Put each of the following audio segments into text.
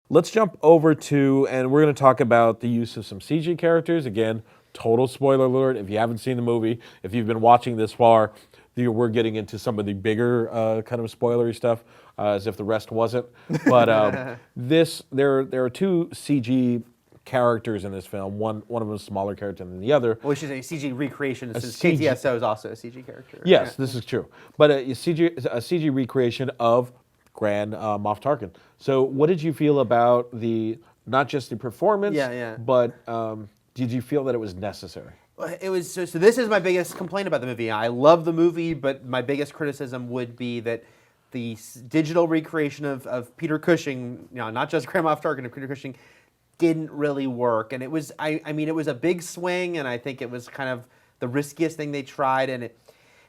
Let's jump over to, and we're going to talk about the use of some CG characters. Again, total spoiler alert. If you haven't seen the movie, if you've been watching this far, we're getting into some of the bigger kind of spoilery stuff, as if the rest wasn't. But there are two CG characters in this film. One of them is a smaller character than the other. Well, which is a CG recreation, since CG KTSO is also a CG character. Yes, this is true. But a CG recreation of Grand Moff Tarkin. So what did you feel about not just the performance, but did you feel that it was necessary? It was so this is my biggest complaint about the movie. I love the movie, but my biggest criticism would be that the digital recreation of Peter Cushing, not just Grand Moff Tarkin, of Peter Cushing, didn't really work. And it was, I mean, it was a big swing, and I think it was kind of the riskiest thing they tried. And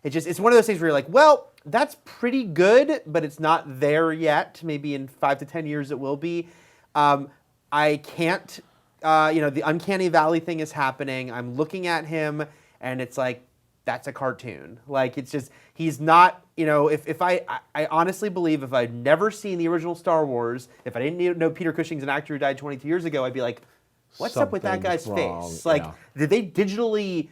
it's one of those things where you're like, well, that's pretty good, but it's not there yet. Maybe in 5 to 10 years it will be. I can't, the uncanny valley thing is happening. I'm looking at him, and it's like, that's a cartoon. Like, it's just, he's not, if I honestly believe if I'd never seen the original Star Wars, if I didn't know Peter Cushing's an actor who died 22 years ago, I'd be like, what's up with that guy's face? Like, did they digitally,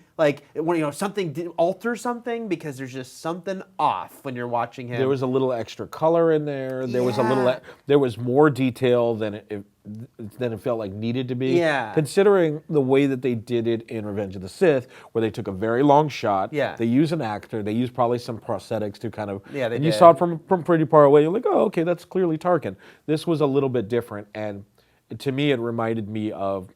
something alter something? Because there's just something off when you're watching him. There was a little extra color in there. There was there was more detail than it felt like needed to be. Yeah. Considering the way that they did it in Revenge of the Sith, where they took a very long shot. Yeah. They use an actor. They use probably some prosthetics to kind of. Yeah, they and did. you saw it from pretty far away. You're like, oh, okay, that's clearly Tarkin. This was a little bit different, and to me, it reminded me of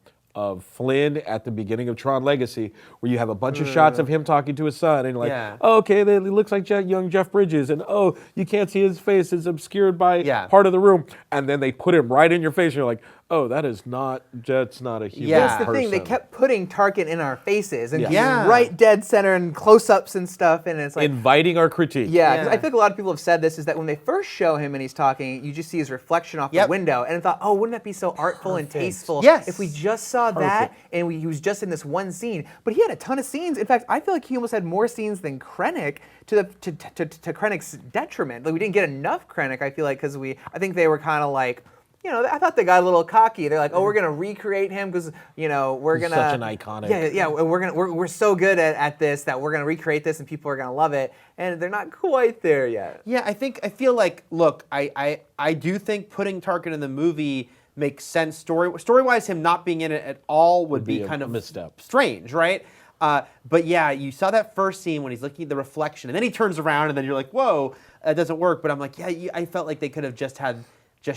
Flynn at the beginning of Tron Legacy, where you have a bunch of shots of him talking to his son, and you're like, oh, okay, he looks like young Jeff Bridges, and oh, you can't see his face, it's obscured by part of the room, and then they put him right in your face, and you're like, oh, that's not a human person. That's the thing, they kept putting Tarkin in our faces, and right dead center, and close-ups and stuff, and it's like... inviting our critique. Yeah, because I think a lot of people have said this, is that when they first show him and he's talking, you just see his reflection off the window, and I thought, oh, wouldn't that be so artful and tasteful if we just saw that, and he was just in this one scene. But he had a ton of scenes. In fact, I feel like he almost had more scenes than Krennic, to Krennic's detriment. Like, we didn't get enough Krennic, I feel like, because I think they were kind of like, I thought they got a little cocky. They're like, oh, we're gonna recreate him because we're gonna such an iconic. Yeah, we're so good at this that we're gonna recreate this and people are gonna love it. And they're not quite there yet. Yeah, I feel like, look, I do think putting Tarkin in the movie makes sense story-wise. Him not being in it at all would be kind of misstep. Strange, right? But yeah, you saw that first scene when he's looking at the reflection, and then he turns around, and then you're like, whoa, that doesn't work. But I'm like, yeah, I felt like they could have just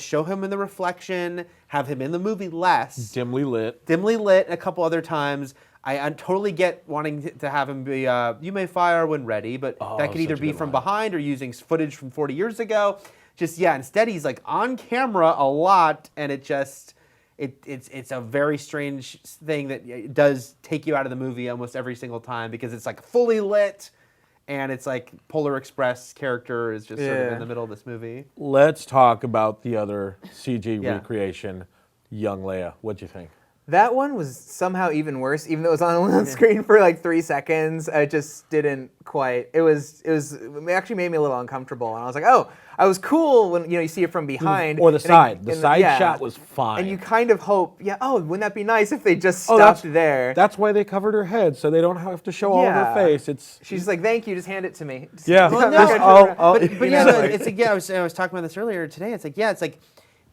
show him in the reflection, have him in the movie less. Dimly lit a couple other times. I totally get wanting to have him be, you may fire when ready, but that could either be from behind or using footage from 40 years ago. Instead he's like on camera a lot, and it's a very strange thing that it does take you out of the movie almost every single time, because it's like fully lit, and it's like Polar Express character is just sort of in the middle of this movie. Let's talk about the other CG recreation, Young Leia. What'd you think? That one was somehow even worse, even though it was on screen for like 3 seconds. I just didn't quite. It actually made me a little uncomfortable, and I was like, oh, I was cool when you see it from behind. Or the side. The side shot was fine. And you kind of hope, wouldn't that be nice if they just stopped there? That's why they covered her head, so they don't have to show all of her face. She's just like, thank you, just hand it to me. Yeah. Well, no, I was talking about this earlier today. It's like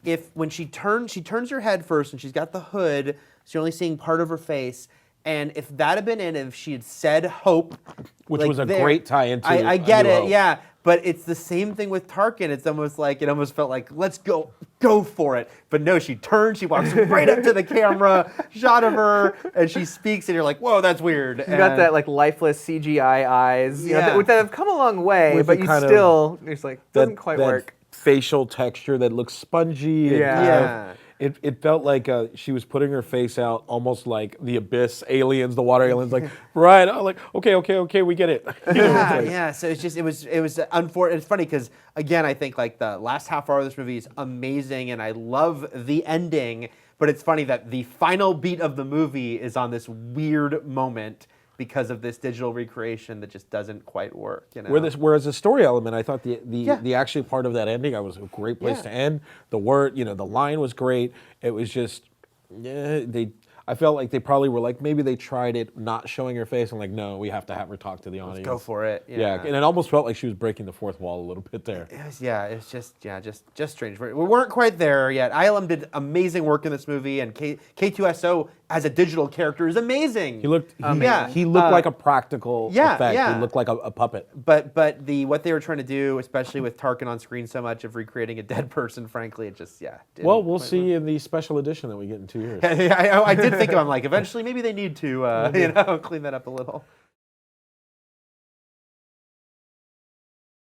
if when she turns her head first, and she's got the hood, so you're only seeing part of her face. And if that had been if she had said hope, which was a great tie-in to I get it, yeah. But it's the same thing with Tarkin. It's almost like, it almost felt like, let's go for it. But no, she turns, she walks right up to the camera, shot of her, and she speaks, and you're like, whoa, that's weird. You got that like lifeless CGI eyes, which have come a long way, but you still, it's like, doesn't quite work. Facial texture that looks spongy. It felt like she was putting her face out almost like the Abyss aliens, the water aliens, like, right, like, okay, we get it. So it was unfortunate. It's funny because, again, I think like the last half hour of this movie is amazing, and I love the ending, but it's funny that the final beat of the movie is on this weird moment, because of this digital recreation that just doesn't quite work. You know? Whereas the story element, I thought the actual part of that ending, I was a great place to end. The the line was great. It was just, I felt like they probably were like, maybe they tried it not showing her face and like, no, we have to have her talk to the audience. Let's go for it. Yeah, and it almost felt like she was breaking the fourth wall a little bit there. It's just strange. We weren't quite there yet. ILM did amazing work in this movie, and K2SO as a digital character is amazing. He looked like a practical effect. He looked like a puppet. But what they were trying to do, especially with Tarkin on screen so much of recreating a dead person, frankly, it just Well, we'll see in the special edition that we get in 2 years. I did think I'm like, eventually maybe they need to clean that up a little.